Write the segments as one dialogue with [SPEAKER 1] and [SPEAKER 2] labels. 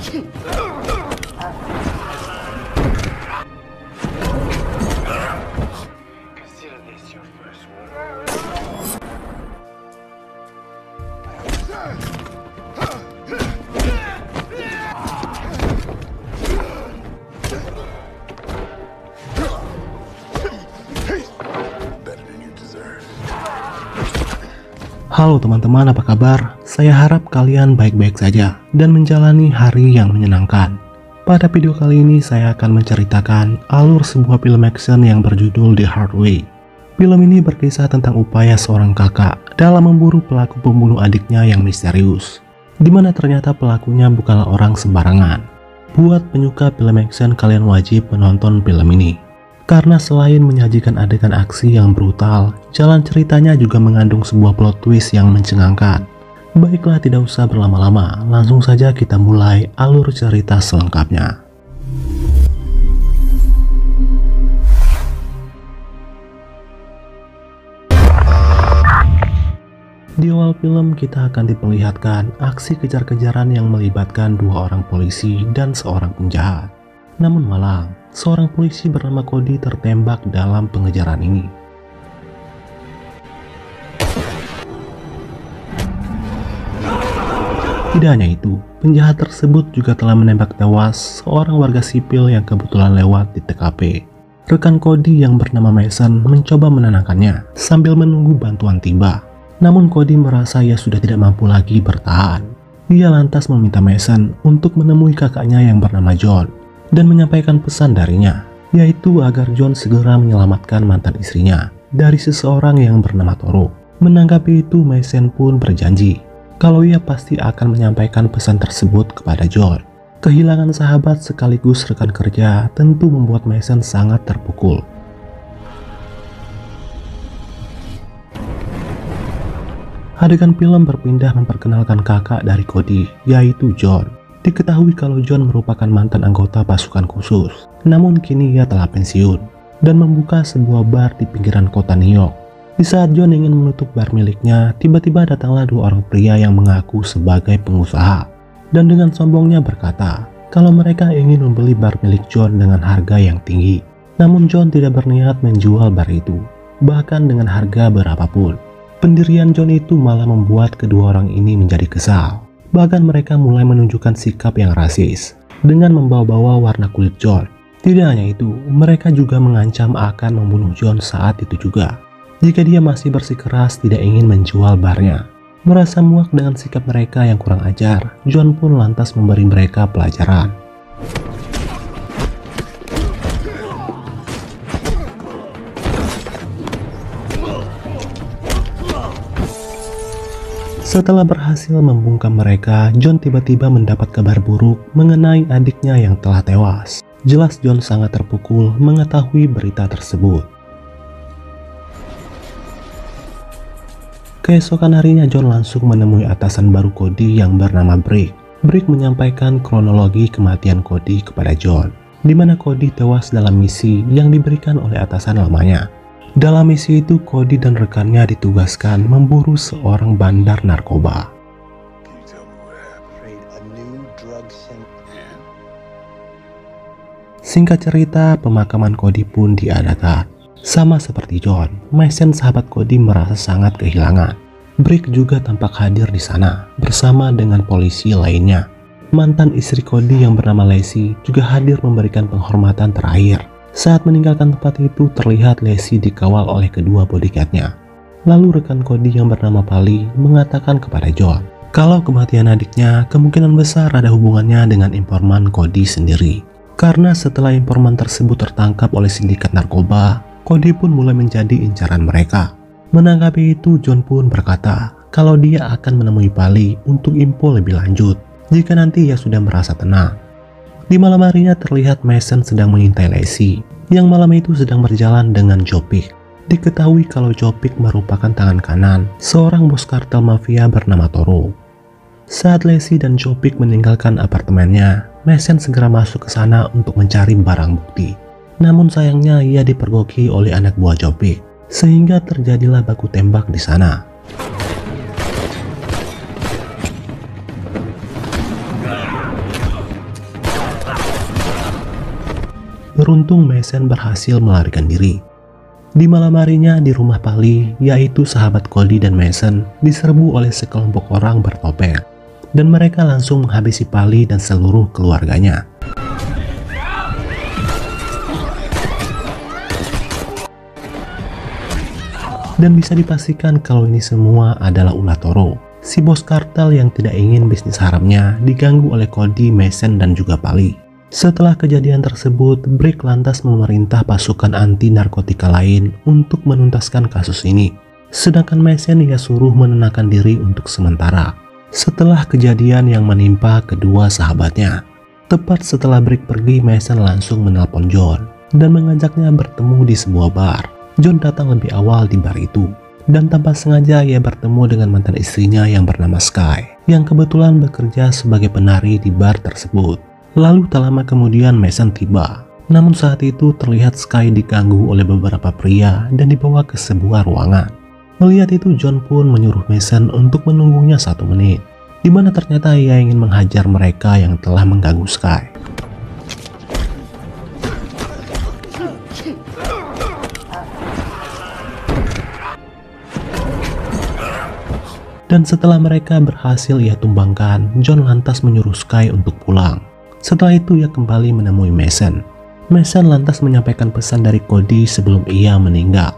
[SPEAKER 1] Halo teman-teman, apa kabar? Saya harap kalian baik-baik saja dan menjalani hari yang menyenangkan. Pada video kali ini saya akan menceritakan alur sebuah film action yang berjudul The Hard Way. Film ini berkisah tentang upaya seorang kakak dalam memburu pelaku pembunuh adiknya yang misterius, di mana ternyata pelakunya bukanlah orang sembarangan. Buat penyuka film action, kalian wajib menonton film ini. Karena selain menyajikan adegan aksi yang brutal, jalan ceritanya juga mengandung sebuah plot twist yang mencengangkan. Baiklah, tidak usah berlama-lama, langsung saja kita mulai alur cerita selengkapnya. Di awal film kita akan diperlihatkan aksi kejar-kejaran yang melibatkan dua orang polisi dan seorang penjahat. Namun malang, seorang polisi bernama Cody tertembak dalam pengejaran ini. Tidak hanya itu, penjahat tersebut juga telah menembak tewas seorang warga sipil yang kebetulan lewat di TKP. Rekan Cody yang bernama Mason mencoba menenangkannya sambil menunggu bantuan tiba. Namun Cody merasa ia sudah tidak mampu lagi bertahan. Dia lantas meminta Mason untuk menemui kakaknya yang bernama John dan menyampaikan pesan darinya, yaitu agar John segera menyelamatkan mantan istrinya dari seseorang yang bernama Toro. Menanggapi itu, Mason pun berjanji kalau ia pasti akan menyampaikan pesan tersebut kepada John. Kehilangan sahabat sekaligus rekan kerja tentu membuat Mason sangat terpukul. Adegan film berpindah memperkenalkan kakak dari Cody, yaitu John. Diketahui kalau John merupakan mantan anggota pasukan khusus, namun kini ia telah pensiun dan membuka sebuah bar di pinggiran kota New York. Di saat John ingin menutup bar miliknya, tiba-tiba datanglah dua orang pria yang mengaku sebagai pengusaha dan dengan sombongnya berkata kalau mereka ingin membeli bar milik John dengan harga yang tinggi. Namun John tidak berniat menjual bar itu, bahkan dengan harga berapapun. Pendirian John itu malah membuat kedua orang ini menjadi kesal. Bahkan mereka mulai menunjukkan sikap yang rasis dengan membawa-bawa warna kulit John. Tidak hanya itu, mereka juga mengancam akan membunuh John saat itu juga jika dia masih bersikeras tidak ingin menjual barnya. Merasa muak dengan sikap mereka yang kurang ajar, John pun lantas memberi mereka pelajaran. Setelah berhasil membungkam mereka, John tiba-tiba mendapat kabar buruk mengenai adiknya yang telah tewas. Jelas John sangat terpukul mengetahui berita tersebut. Keesokan harinya John langsung menemui atasan baru Cody yang bernama Brick. Brick menyampaikan kronologi kematian Cody kepada John, di mana Cody tewas dalam misi yang diberikan oleh atasan lamanya. Dalam misi itu, Cody dan rekannya ditugaskan memburu seorang bandar narkoba. Singkat cerita, pemakaman Cody pun diadakan. Sama seperti John, Mason sahabat Cody merasa sangat kehilangan. Brick juga tampak hadir di sana bersama dengan polisi lainnya. Mantan istri Cody yang bernama Lacey juga hadir memberikan penghormatan terakhir. Saat meninggalkan tempat itu, terlihat Lacey dikawal oleh kedua bodyguardnya. Lalu rekan Cody yang bernama Pali mengatakan kepada John kalau kematian adiknya kemungkinan besar ada hubungannya dengan informan Cody sendiri. Karena setelah informan tersebut tertangkap oleh sindikat narkoba, Cody pun mulai menjadi incaran mereka. Menanggapi itu, John pun berkata kalau dia akan menemui Pali untuk info lebih lanjut jika nanti ia sudah merasa tenang. Di malam harinya terlihat Mason sedang mengintai Lacey yang malam itu sedang berjalan dengan Jopik. Diketahui kalau Jopik merupakan tangan kanan seorang bos kartel mafia bernama Toro. Saat Lacey dan Jopik meninggalkan apartemennya, Mason segera masuk ke sana untuk mencari barang bukti. Namun sayangnya ia dipergoki oleh anak buah Jopik, sehingga terjadilah baku tembak di sana. Beruntung Mason berhasil melarikan diri. Di malam harinya di rumah Pali, yaitu sahabat Cody dan Mason, diserbu oleh sekelompok orang bertopeng. Dan mereka langsung menghabisi Pali dan seluruh keluarganya. Dan bisa dipastikan kalau ini semua adalah ulah Toro, si bos kartel yang tidak ingin bisnis haramnya diganggu oleh Cody, Mason, dan juga Pali. Setelah kejadian tersebut, Brick lantas memerintah pasukan anti narkotika lain untuk menuntaskan kasus ini. Sedangkan Mason ia suruh menenangkan diri untuk sementara. Setelah kejadian yang menimpa kedua sahabatnya, tepat setelah Brick pergi, Mason langsung menelpon John dan mengajaknya bertemu di sebuah bar. John datang lebih awal di bar itu, dan tanpa sengaja ia bertemu dengan mantan istrinya yang bernama Sky, yang kebetulan bekerja sebagai penari di bar tersebut. Lalu tak lama kemudian Mason tiba, namun saat itu terlihat Sky diganggu oleh beberapa pria dan dibawa ke sebuah ruangan. Melihat itu, John pun menyuruh Mason untuk menunggunya 1 menit, di mana ternyata ia ingin menghajar mereka yang telah mengganggu Sky. Dan setelah mereka berhasil ia tumbangkan, John lantas menyuruh Sky untuk pulang. Setelah itu ia kembali menemui Mason. Mason lantas menyampaikan pesan dari Cody sebelum ia meninggal.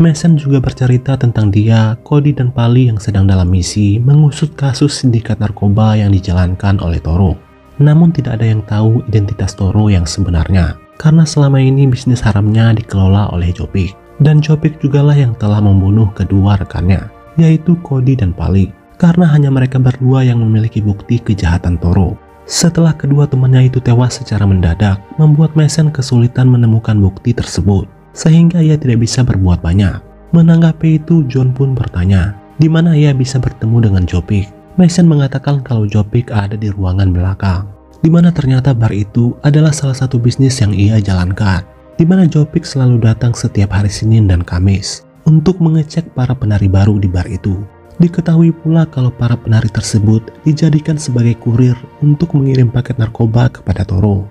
[SPEAKER 1] Mason juga bercerita tentang dia, Cody, dan Pali yang sedang dalam misi mengusut kasus sindikat narkoba yang dijalankan oleh Toro. Namun tidak ada yang tahu identitas Toro yang sebenarnya, karena selama ini bisnis haramnya dikelola oleh Jopik. Dan Jopik jugalah yang telah membunuh kedua rekannya, yaitu Cody dan Pali, karena hanya mereka berdua yang memiliki bukti kejahatan Toro. Setelah kedua temannya itu tewas secara mendadak, membuat Mason kesulitan menemukan bukti tersebut, sehingga ia tidak bisa berbuat banyak. Menanggapi itu, John pun bertanya, di mana ia bisa bertemu dengan Jopik. Mason mengatakan kalau Jopik ada di ruangan belakang, di mana ternyata bar itu adalah salah satu bisnis yang ia jalankan, di mana Jopik selalu datang setiap hari Senin dan Kamis untuk mengecek para penari baru di bar itu. Diketahui pula kalau para penari tersebut dijadikan sebagai kurir untuk mengirim paket narkoba kepada Toro.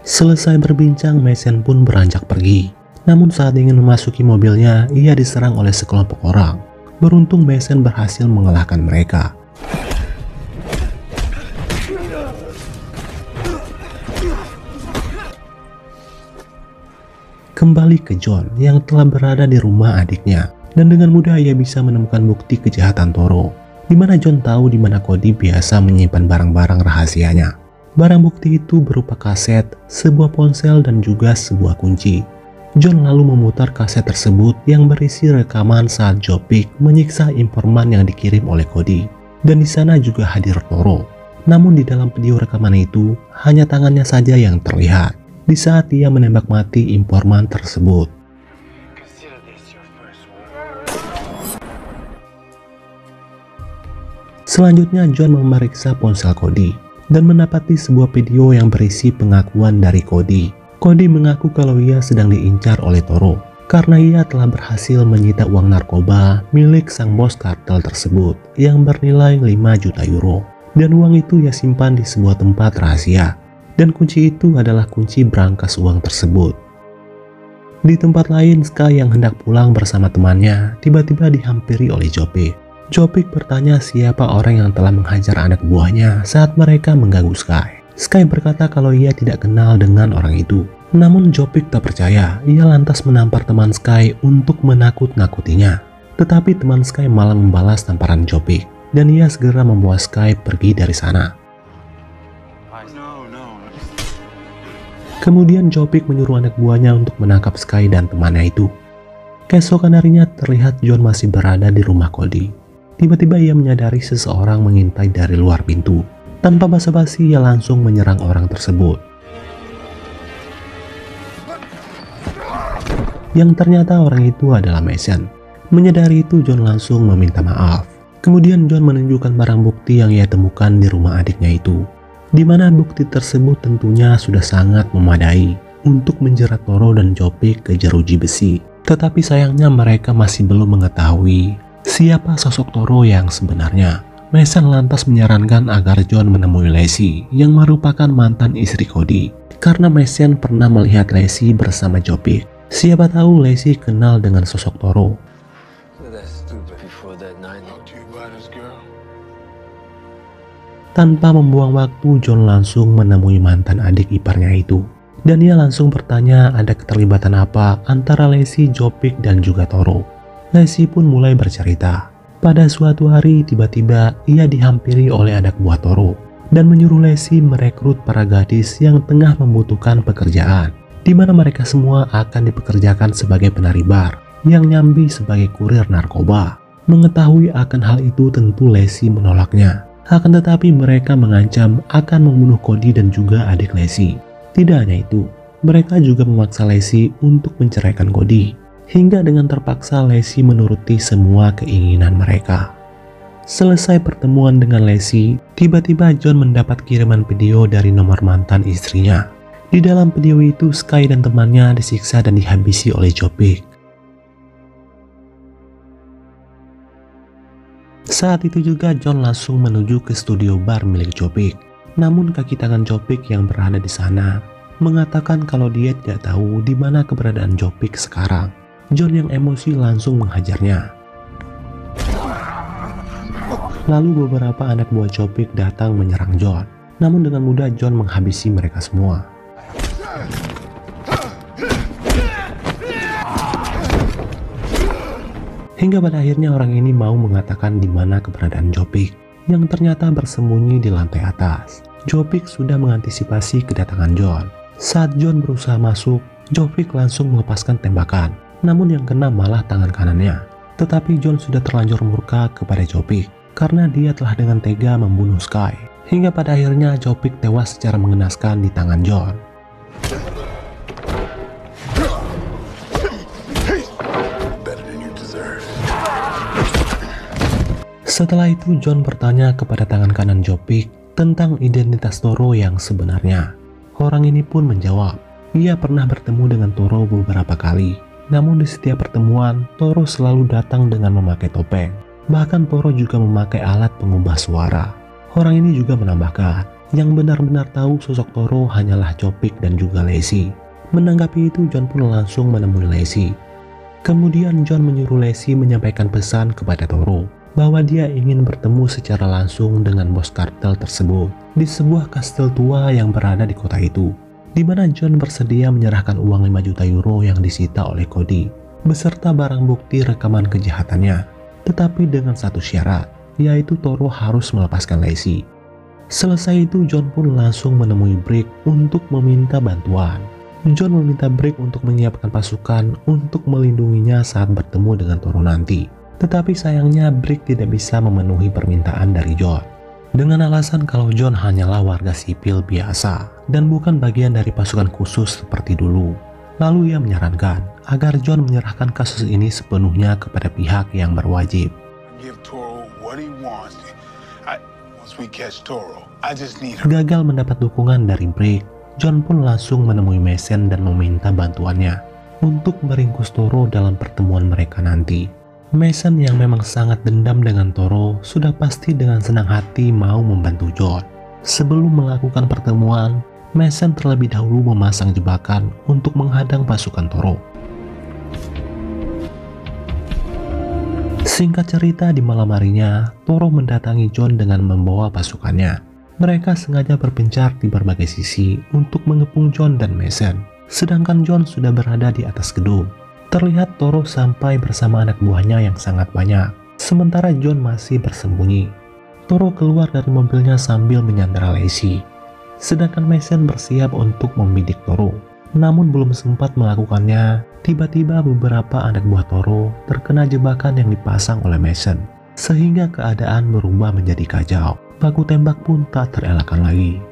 [SPEAKER 1] Selesai berbincang, Mason pun beranjak pergi. Namun saat ingin memasuki mobilnya, ia diserang oleh sekelompok orang. Beruntung Mason berhasil mengalahkan mereka. Kembali ke John yang telah berada di rumah adiknya, dan dengan mudah ia bisa menemukan bukti kejahatan Toro, di mana John tahu di mana Cody biasa menyimpan barang-barang rahasianya. Barang bukti itu berupa kaset, sebuah ponsel, dan juga sebuah kunci. John lalu memutar kaset tersebut yang berisi rekaman saat Jopik menyiksa informan yang dikirim oleh Cody, dan di sana juga hadir Toro. Namun di dalam video rekaman itu hanya tangannya saja yang terlihat di saat ia menembak mati informan tersebut. Selanjutnya John memeriksa ponsel Cody dan mendapati sebuah video yang berisi pengakuan dari Cody. Cody mengaku kalau ia sedang diincar oleh Toro karena ia telah berhasil menyita uang narkoba milik sang bos kartel tersebut yang bernilai 5 juta euro. Dan uang itu ia simpan di sebuah tempat rahasia. Dan kunci itu adalah kunci berangkas uang tersebut. Di tempat lain, Sky yang hendak pulang bersama temannya tiba-tiba dihampiri oleh Jopik. Jopik bertanya siapa orang yang telah menghajar anak buahnya saat mereka mengganggu Sky. Sky berkata kalau ia tidak kenal dengan orang itu. Namun Jopik tak percaya, ia lantas menampar teman Sky untuk menakut-nakutinya. Tetapi teman Sky malah membalas tamparan Jopik, dan ia segera membawa Sky pergi dari sana. Kemudian Jopik menyuruh anak buahnya untuk menangkap Sky dan temannya itu. Keesokan harinya terlihat John masih berada di rumah Cody. Tiba-tiba ia menyadari seseorang mengintai dari luar pintu. Tanpa basa-basi ia langsung menyerang orang tersebut. Yang ternyata orang itu adalah Mason. Menyadari itu John langsung meminta maaf. Kemudian John menunjukkan barang bukti yang ia temukan di rumah adiknya itu, di mana bukti tersebut tentunya sudah sangat memadai untuk menjerat Toro dan Jopik ke jeruji besi. Tetapi sayangnya mereka masih belum mengetahui siapa sosok Toro yang sebenarnya. Mason lantas menyarankan agar John menemui Lacey yang merupakan mantan istri Cody. Karena Mason pernah melihat Lacey bersama Jopik. Siapa tahu Lacey kenal dengan sosok Toro. Tanpa membuang waktu, John langsung menemui mantan adik iparnya itu. Dan ia langsung bertanya ada keterlibatan apa antara Lacey, Jopik, dan juga Toro. Lacey pun mulai bercerita. Pada suatu hari tiba-tiba ia dihampiri oleh anak buah Toro dan menyuruh Lacey merekrut para gadis yang tengah membutuhkan pekerjaan, di mana mereka semua akan dipekerjakan sebagai penari bar yang nyambi sebagai kurir narkoba. Mengetahui akan hal itu tentu Lacey menolaknya. Akan tetapi mereka mengancam akan membunuh Cody dan juga adik Lacey. Tidak hanya itu, mereka juga memaksa Lacey untuk menceraikan Cody. Hingga dengan terpaksa Lacey menuruti semua keinginan mereka. Selesai pertemuan dengan Lacey, tiba-tiba John mendapat kiriman video dari nomor mantan istrinya. Di dalam video itu Sky dan temannya disiksa dan dihabisi oleh Jopik. Saat itu juga John langsung menuju ke studio bar milik Jopik. Namun kaki tangan Jopik yang berada di sana mengatakan kalau dia tidak tahu di mana keberadaan Jopik sekarang. John yang emosi langsung menghajarnya. Lalu beberapa anak buah Jopik datang menyerang John. Namun dengan mudah John menghabisi mereka semua. Hingga pada akhirnya orang ini mau mengatakan di mana keberadaan Jopik, yang ternyata bersembunyi di lantai atas. Jopik sudah mengantisipasi kedatangan John. Saat John berusaha masuk, Jopik langsung melepaskan tembakan. Namun yang kena malah tangan kanannya. Tetapi John sudah terlanjur murka kepada Jopik karena dia telah dengan tega membunuh Sky. Hingga pada akhirnya Jopik tewas secara mengenaskan di tangan John. Setelah itu John bertanya kepada tangan kanan Jopik tentang identitas Toro yang sebenarnya. Orang ini pun menjawab, ia pernah bertemu dengan Toro beberapa kali. Namun di setiap pertemuan, Toro selalu datang dengan memakai topeng. Bahkan Toro juga memakai alat pengubah suara. Orang ini juga menambahkan, yang benar-benar tahu sosok Toro hanyalah Jopik dan juga Lacey. Menanggapi itu, John pun langsung menemui Lacey. Kemudian John menyuruh Lacey menyampaikan pesan kepada Toro bahwa dia ingin bertemu secara langsung dengan bos kartel tersebut di sebuah kastil tua yang berada di kota itu, di mana John bersedia menyerahkan uang 5 juta euro yang disita oleh Cody beserta barang bukti rekaman kejahatannya, tetapi dengan satu syarat, yaitu Toro harus melepaskan Lacey. Selesai itu John pun langsung menemui Brick untuk meminta bantuan. John meminta Brick untuk menyiapkan pasukan untuk melindunginya saat bertemu dengan Toro nanti, tetapi sayangnya Brick tidak bisa memenuhi permintaan dari John dengan alasan kalau John hanyalah warga sipil biasa dan bukan bagian dari pasukan khusus seperti dulu. Lalu ia menyarankan agar John menyerahkan kasus ini sepenuhnya kepada pihak yang berwajib. Gagal mendapat dukungan dari Brick, John pun langsung menemui Mason dan meminta bantuannya untuk meringkus Toro dalam pertemuan mereka nanti. Mason yang memang sangat dendam dengan Toro sudah pasti dengan senang hati mau membantu John. Sebelum melakukan pertemuan, Mason terlebih dahulu memasang jebakan untuk menghadang pasukan Toro. Singkat cerita, di malam harinya, Toro mendatangi John dengan membawa pasukannya. Mereka sengaja berpencar di berbagai sisi untuk mengepung John dan Mason. Sedangkan John sudah berada di atas gedung. Terlihat Toro sampai bersama anak buahnya yang sangat banyak, sementara John masih bersembunyi. Toro keluar dari mobilnya sambil menyandera Lacey, sedangkan Mason bersiap untuk membidik Toro. Namun belum sempat melakukannya, tiba-tiba beberapa anak buah Toro terkena jebakan yang dipasang oleh Mason, sehingga keadaan berubah menjadi kacau. Baku tembak pun tak terelakkan lagi.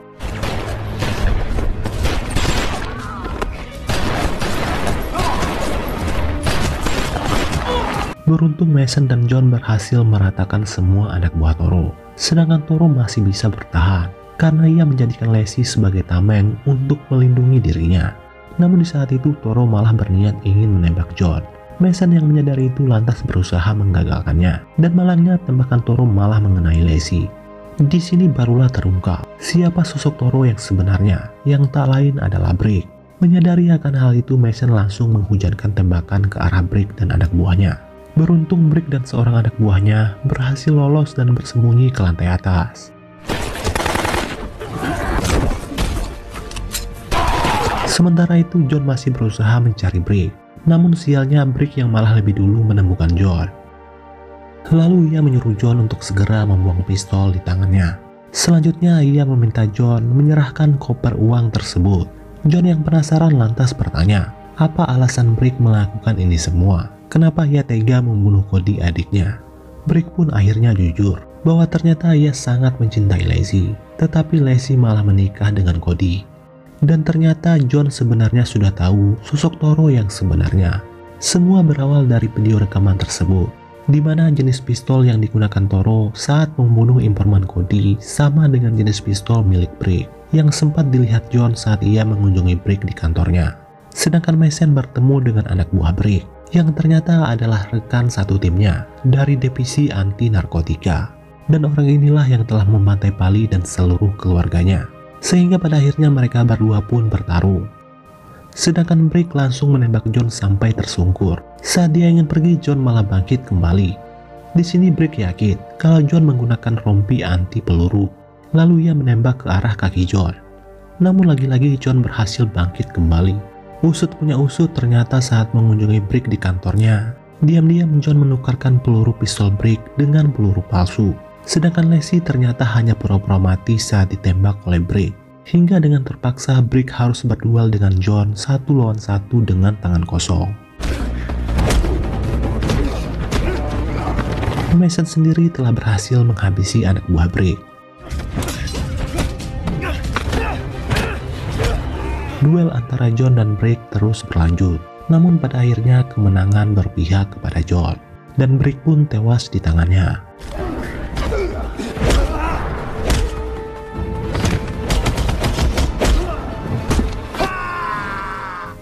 [SPEAKER 1] Beruntung Mason dan John berhasil meratakan semua anak buah Toro, sedangkan Toro masih bisa bertahan karena ia menjadikan Lacey sebagai tameng untuk melindungi dirinya. Namun di saat itu Toro malah berniat ingin menembak John. Mason yang menyadari itu lantas berusaha menggagalkannya, dan malangnya tembakan Toro malah mengenai Lacey. Di sini barulah terungkap siapa sosok Toro yang sebenarnya, yang tak lain adalah Brick. Menyadari akan hal itu, Mason langsung menghujankan tembakan ke arah Brick dan anak buahnya. Beruntung Brick dan seorang anak buahnya berhasil lolos dan bersembunyi ke lantai atas. Sementara itu John masih berusaha mencari Brick. Namun sialnya Brick yang malah lebih dulu menemukan John. Lalu ia menyuruh John untuk segera membuang pistol di tangannya. Selanjutnya ia meminta John menyerahkan koper uang tersebut. John yang penasaran lantas bertanya, apa alasan Brick melakukan ini semua? Kenapa ia tega membunuh Cody adiknya? Brick pun akhirnya jujur bahwa ternyata ia sangat mencintai Lacey, tetapi Lacey malah menikah dengan Cody. Dan ternyata John sebenarnya sudah tahu sosok Toro yang sebenarnya. Semua berawal dari video rekaman tersebut, di mana jenis pistol yang digunakan Toro saat membunuh informan Cody sama dengan jenis pistol milik Brick yang sempat dilihat John saat ia mengunjungi Brick di kantornya. Sedangkan Mason bertemu dengan anak buah Brick yang ternyata adalah rekan satu timnya dari divisi anti narkotika. Dan orang inilah yang telah membantai Pali dan seluruh keluarganya. Sehingga pada akhirnya mereka berdua pun bertarung. Sedangkan Brick langsung menembak John sampai tersungkur. Saat dia ingin pergi, John malah bangkit kembali. Di sini Brick yakin kalau John menggunakan rompi anti peluru. Lalu ia menembak ke arah kaki John. Namun lagi-lagi John berhasil bangkit kembali. Usut punya usut, ternyata saat mengunjungi Brick di kantornya, diam-diam John menukarkan peluru pistol Brick dengan peluru palsu. Sedangkan Lacey ternyata hanya pura-pura mati saat ditembak oleh Brick. Hingga dengan terpaksa Brick harus berduel dengan John 1 lawan 1 dengan tangan kosong. Mason sendiri telah berhasil menghabisi anak buah Brick. Duel antara John dan Brick terus berlanjut. Namun pada akhirnya kemenangan berpihak kepada John. Dan Brick pun tewas di tangannya.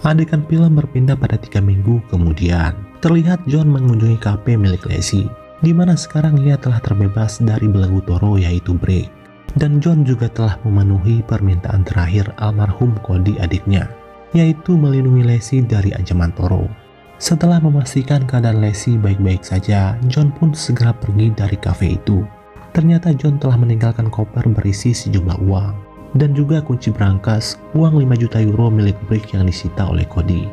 [SPEAKER 1] Adegan film berpindah pada 3 minggu kemudian. Terlihat John mengunjungi kafe milik Lacey, di mana sekarang ia telah terbebas dari belenggu Toro yaitu Brick. Dan John juga telah memenuhi permintaan terakhir almarhum Cody adiknya, yaitu melindungi Lacey dari ancaman Toro. Setelah memastikan keadaan Lacey baik-baik saja, John pun segera pergi dari kafe itu. Ternyata John telah meninggalkan koper berisi sejumlah uang. Dan juga kunci berangkas uang 5 juta euro milik Brick yang disita oleh Cody.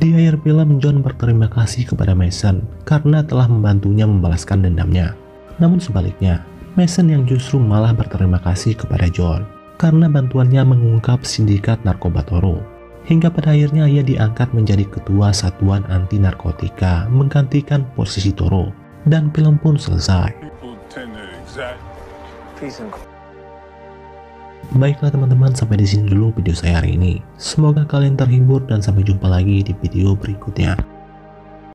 [SPEAKER 1] Di akhir film, John berterima kasih kepada Mason karena telah membantunya membalaskan dendamnya. Namun sebaliknya, Mason yang justru malah berterima kasih kepada John karena bantuannya mengungkap sindikat narkoba Toro. Hingga pada akhirnya ia diangkat menjadi ketua satuan anti narkotika menggantikan posisi Toro. Dan film pun selesai. Baiklah teman-teman, sampai di sini dulu video saya hari ini. Semoga kalian terhibur dan sampai jumpa lagi di video berikutnya.